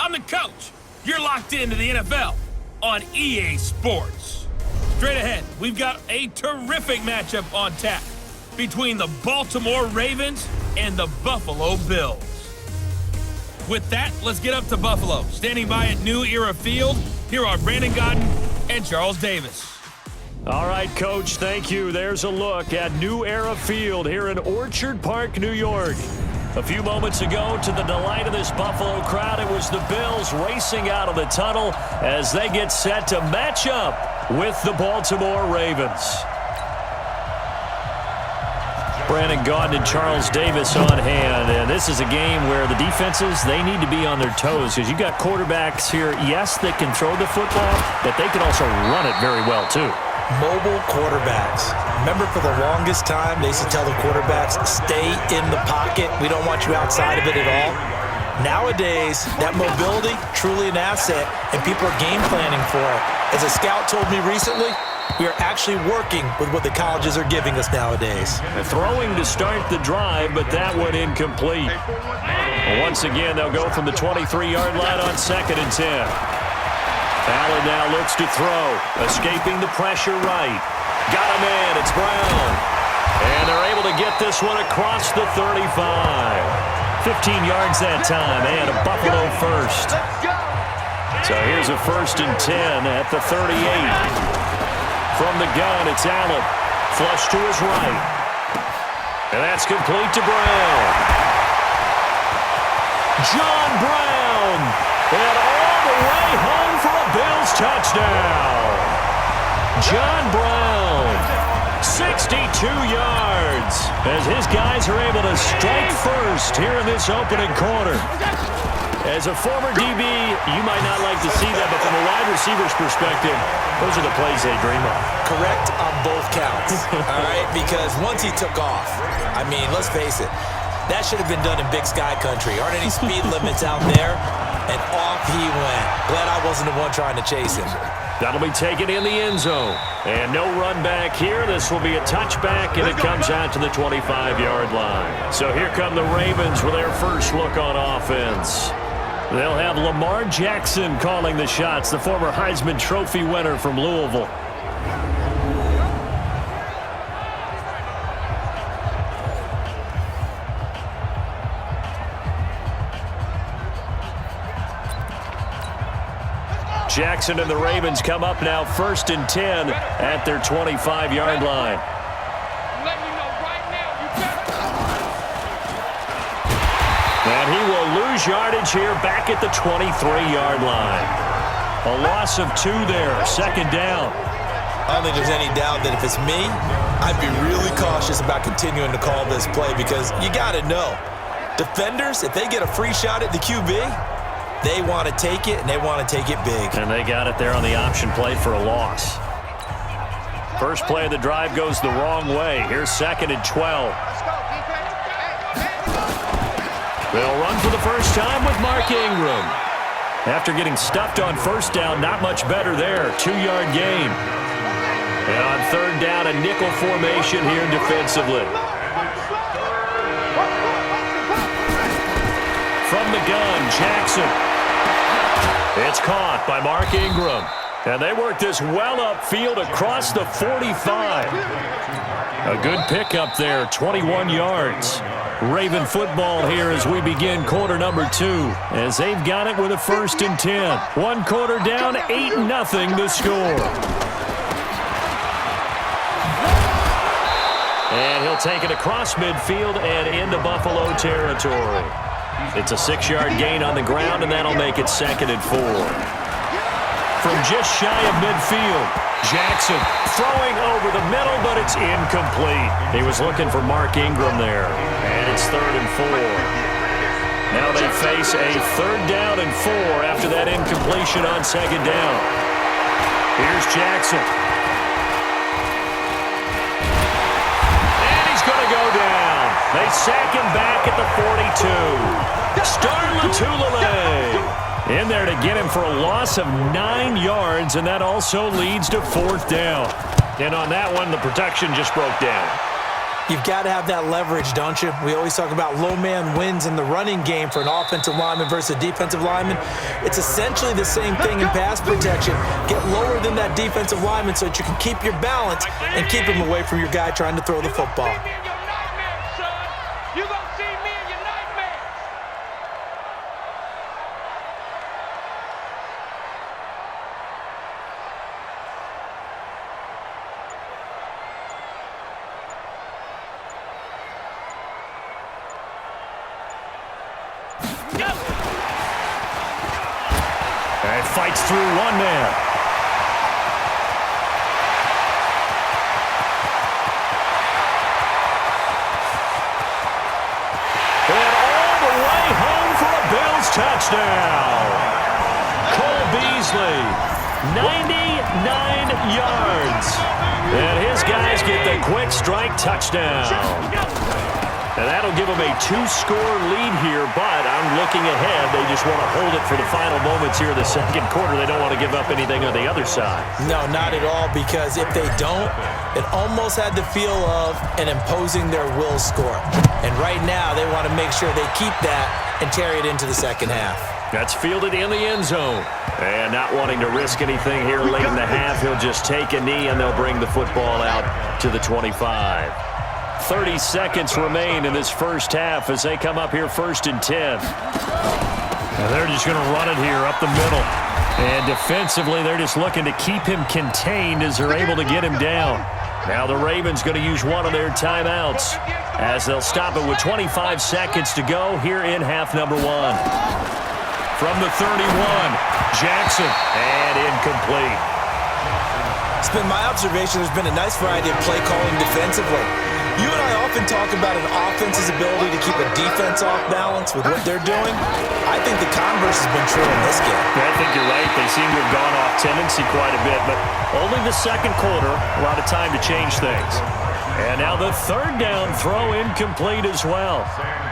I'm the coach. You're locked into the NFL on EA Sports. Straight ahead, we've got a terrific matchup on tap between the Baltimore Ravens and the Buffalo Bills. With that, let's get up to Buffalo. Standing by at New Era Field, here are Brandon Godden and Charles Davis. All right, Coach, thank you. There's a look at New Era Field here in Orchard Park, New York. A few moments ago, to the delight of this Buffalo crowd, it was the Bills racing out of the tunnel as they get set to match up with the Baltimore Ravens. Brandon Gaudin and Charles Davis on hand, and this is a game where the defenses, they need to be on their toes because you've got quarterbacks here, yes, that can throw the football, but they can also run it very well, too. Mobile quarterbacks. Remember, for the longest time, they used to tell the quarterbacks, stay in the pocket. We don't want you outside of it at all. Nowadays, that mobility, truly an asset, and people are game planning for it. As a scout told me recently, we are actually working with what the colleges are giving us nowadays. Throwing to start the drive, but that one incomplete. Once again, they'll go from the 23-yard line on 2nd and 10. Allen now looks to throw. Escaping the pressure right. Got a man. It's Brown. And they're able to get this one across the 35. 15 yards that time, and a Buffalo first. So here's a 1st and 10 at the 38. From the gun, it's Allen. Flush to his right. And that's complete to Brown. John Brown. And all the way home for a Bills touchdown. John Brown, 62 yards, as his guys are able to strike first here in this opening quarter. As a former DB, you might not like to see that, but from a wide receiver's perspective, those are the plays they dream of. Correct on both counts, all right? Because once he took off, I mean, let's face it, that should have been done in Big Sky Country. Aren't any speed limits out there? And off he went. Glad I wasn't the one trying to chase him. That'll be taken in the end zone. And no run back here. This will be a touchback, and it comes out to the 25-yard line. So here come the Ravens with their first look on offense. They'll have Lamar Jackson calling the shots, the former Heisman Trophy winner from Louisville. Jackson and the Ravens come up now 1st and 10 at their 25-yard line. And he will lose yardage here back at the 23-yard line. A loss of 2 there, 2nd down. I don't think there's any doubt that if it's me, I'd be really cautious about continuing to call this play because you got to know, defenders, if they get a free shot at the QB, they want to take it, and they want to take it big. And they got it there on the option play for a loss. First play of the drive goes the wrong way. Here's 2nd and 12. They'll run for the first time with Mark Ingram. After getting stuffed on 1st down, not much better there. 2-yard gain. And on 3rd down, a nickel formation here defensively. From the gun, Jackson. It's caught by Mark Ingram. And they work this well upfield across the 45. A good pickup there, 21 yards. Raven football here as we begin quarter number 2. As they've got it with a 1st and 10. 1 quarter down, 8-0 to score. And he'll take it across midfield and into Buffalo territory. It's a 6-yard gain on the ground, and that'll make it 2nd and 4. From just shy of midfield, Jackson throwing over the middle, but it's incomplete. He was looking for Mark Ingram there, and it's 3rd and 4. Now they face a 3rd down and 4 after that incompletion on 2nd down. Here's Jackson. And he's going to go down. They sack him back at the 42. Starla Tulele in there to get him for a loss of 9 yards, and that also leads to 4th down. And on that one, the protection just broke down. You've got to have that leverage, don't you? We always talk about low man wins in the running game for an offensive lineman versus a defensive lineman. It's essentially the same thing in pass protection. Get lower than that defensive lineman so that you can keep your balance and keep him away from your guy trying to throw the football. And fights through one man. And all the way home for a Bills touchdown. Cole Beasley, 99 yards. And his guys get the quick strike touchdown. And that'll give them a 2-score lead here, but I'm looking ahead. They just want to hold it for the final moments here in the second quarter. They don't want to give up anything on the other side. No, not at all, because if they don't, it almost had the feel of an imposing their will score. And right now, they want to make sure they keep that and carry it into the second half. That's fielded in the end zone. And not wanting to risk anything here late in the half, he'll just take a knee, and they'll bring the football out to the 25. 30 seconds remain in this first half as they come up here 1st and 10. And they're just going to run it here up the middle. And defensively, they're just looking to keep him contained as they're able to get him down. Now the Ravens going to use one of their timeouts as they'll stop it with 25 seconds to go here in half number 1. From the 31, Jackson. And incomplete. It's been my observation there's been a nice variety of play calling defensively. You and I often talk about an offense's ability to keep a defense off balance with what they're doing. I think the converse has been true in this game. Yeah, I think you're right. They seem to have gone off tendency quite a bit, but only the second quarter, a lot of time to change things. And now the 3rd down throw incomplete as well.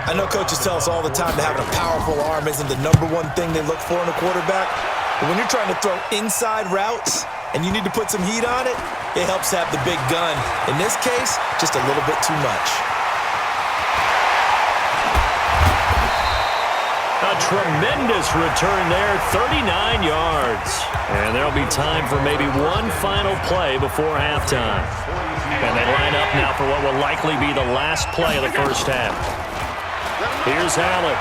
I know coaches tell us all the time that having a powerful arm isn't the number one thing they look for in a quarterback. But when you're trying to throw inside routes and you need to put some heat on it, it helps have the big gun. In this case, just a little bit too much. A tremendous return there, 39 yards. And there'll be time for maybe one final play before halftime. And they line up now for what will likely be the last play of the first half. Here's Allen.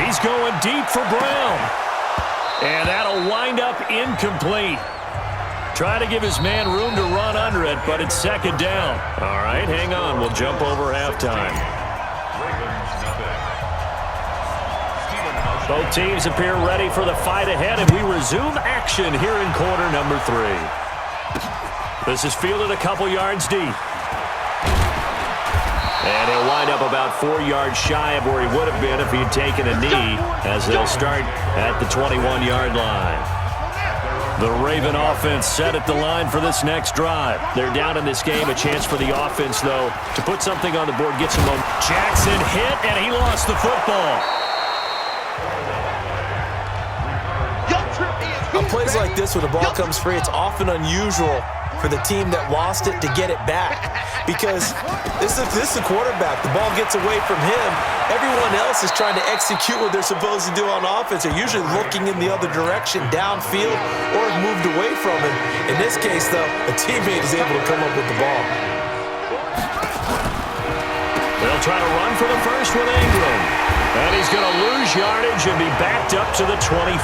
He's going deep for Brown. And that'll wind up incomplete. Try to give his man room to run under it, but it's 2nd down. All right, hang on. We'll jump over halftime. Both teams appear ready for the fight ahead, and we resume action here in quarter number 3. This is fielded a couple yards deep. And he'll wind up about 4 yards shy of where he would have been if he'd taken a knee, as they'll start at the 21-yard line. The Raven offense set at the line for this next drive. They're down in this game. A chance for the offense, though, to put something on the board, get some momentum. Jackson hit, and he lost the football. On plays like this, when the ball comes free, it's often unusual for the team that lost it to get it back. Because this is the quarterback. The ball gets away from him. Everyone else is trying to execute what they're supposed to do on offense. They're usually looking in the other direction, downfield, or have moved away from him. In this case, though, a teammate is able to come up with the ball. They'll try to run for the first with Ingram. And he's going to lose yardage and be backed up to the 25.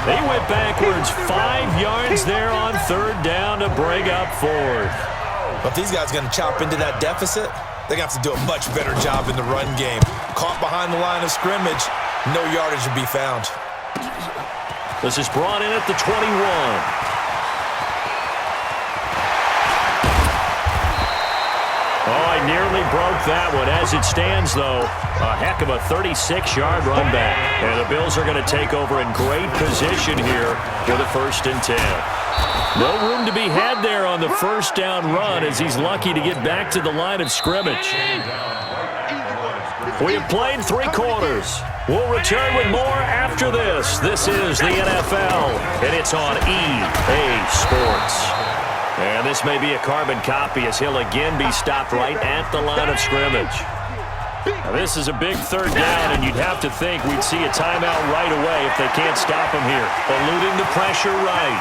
They went backwards 5 yards there on 3rd down to bring up 4th. But if these guys are going to chop into that deficit, they're going to have to do a much better job in the run game. Caught behind the line of scrimmage, no yardage to be found. This is brought in at the 21. Oh, I nearly broke that one. As it stands, though, a heck of a 36-yard run back. And the Bills are going to take over in great position here for the 1st and 10. No room to be had there on the 1st down run as he's lucky to get back to the line of scrimmage. We have played 3 quarters. We'll return with more after this. This is the NFL, and it's on EA Sports. And this may be a carbon copy as he'll again be stopped right at the line of scrimmage. Now, this is a big third down, and you'd have to think we'd see a timeout right away if they can't stop him here. Eluding the pressure right.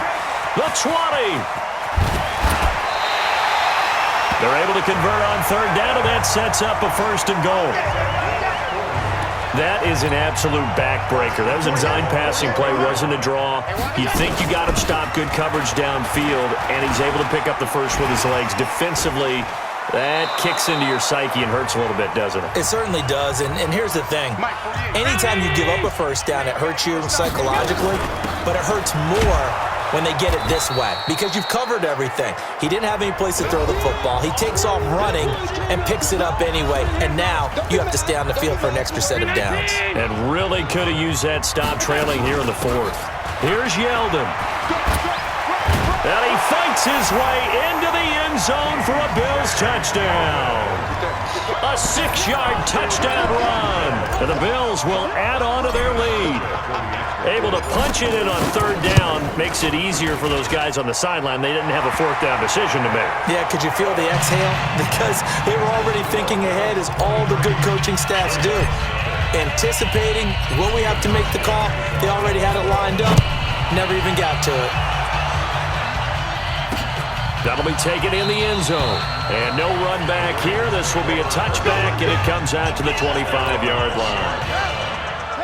The 20. They're able to convert on third down, and that sets up a 1st and goal. That is an absolute backbreaker. That was a design passing play, wasn't a draw. You think you got him stopped, good coverage downfield, and he's able to pick up the first with his legs. Defensively, that kicks into your psyche and hurts a little bit, doesn't it? It certainly does, and here's the thing. Anytime you give up a first down, it hurts you psychologically, but it hurts more when they get it this way because you've covered everything. He didn't have any place to throw the football. He takes off running and picks it up anyway, and now you have to stay on the field for an extra set of downs. And really could have used that stop trailing here in the 4th. Here's Yeldon. And he fights his way into the end zone for a Bills touchdown. A 6-yard touchdown run. And the Bills will add on to their lead. Able to punch it in on third down makes it easier for those guys on the sideline. They didn't have a 4th down decision to make. Yeah, could you feel the exhale? Because they were already thinking ahead, as all the good coaching staffs do. Anticipating, will we have to make the call? They already had it lined up. Never even got to it. That'll be taken in the end zone. And no run back here. This will be a touchback, and it comes out to the 25-yard line.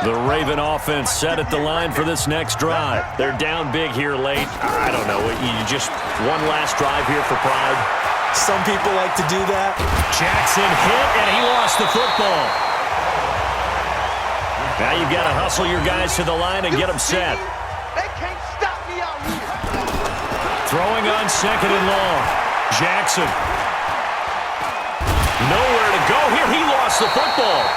The Raven offense set at the line for this next drive. They're down big here late. I don't know. You just one last drive here for pride. Some people like to do that. Jackson hit, and he lost the football. Now you've got to hustle your guys to the line and get them set. They can't stop me out here. Throwing on 2nd and long. Jackson. Nowhere to go here. He lost the football.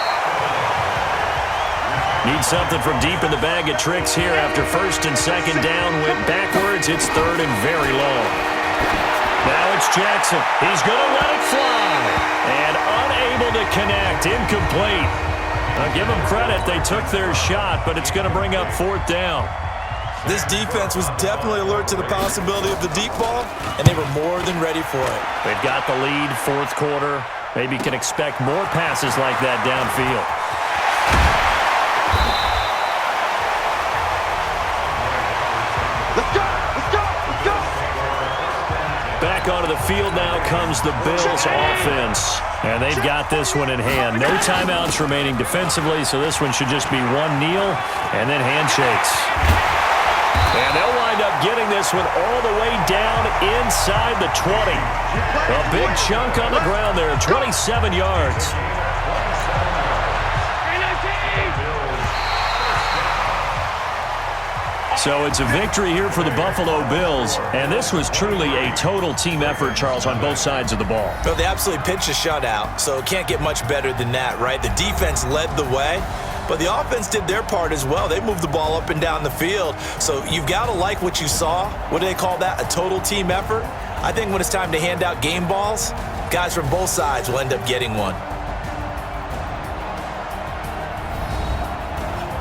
Need something from deep in the bag of tricks here after 1st and 2nd down. Went backwards. It's 3rd and very long. Now it's Jackson. He's going to let it fly. And unable to connect. Incomplete. I'll give them credit. They took their shot, but it's going to bring up 4th down. This defense was definitely alert to the possibility of the deep ball, and they were more than ready for it. They've got the lead, 4th quarter. Maybe can expect more passes like that downfield. Let's go! Let's go! Let's go! Back onto the field now comes the Bills offense. And they've got this one in hand. No timeouts remaining defensively, so this one should just be one kneel and then handshakes. And they'll wind up getting this one all the way down inside the 20. A big chunk on the ground there, 27 yards. So it's a victory here for the Buffalo Bills, and this was truly a total team effort, Charles, on both sides of the ball. Well, they absolutely pitched a shutout, so it can't get much better than that, right? The defense led the way, but the offense did their part as well. They moved the ball up and down the field, so you've got to like what you saw. What do they call that? A total team effort? I think when it's time to hand out game balls, guys from both sides will end up getting one.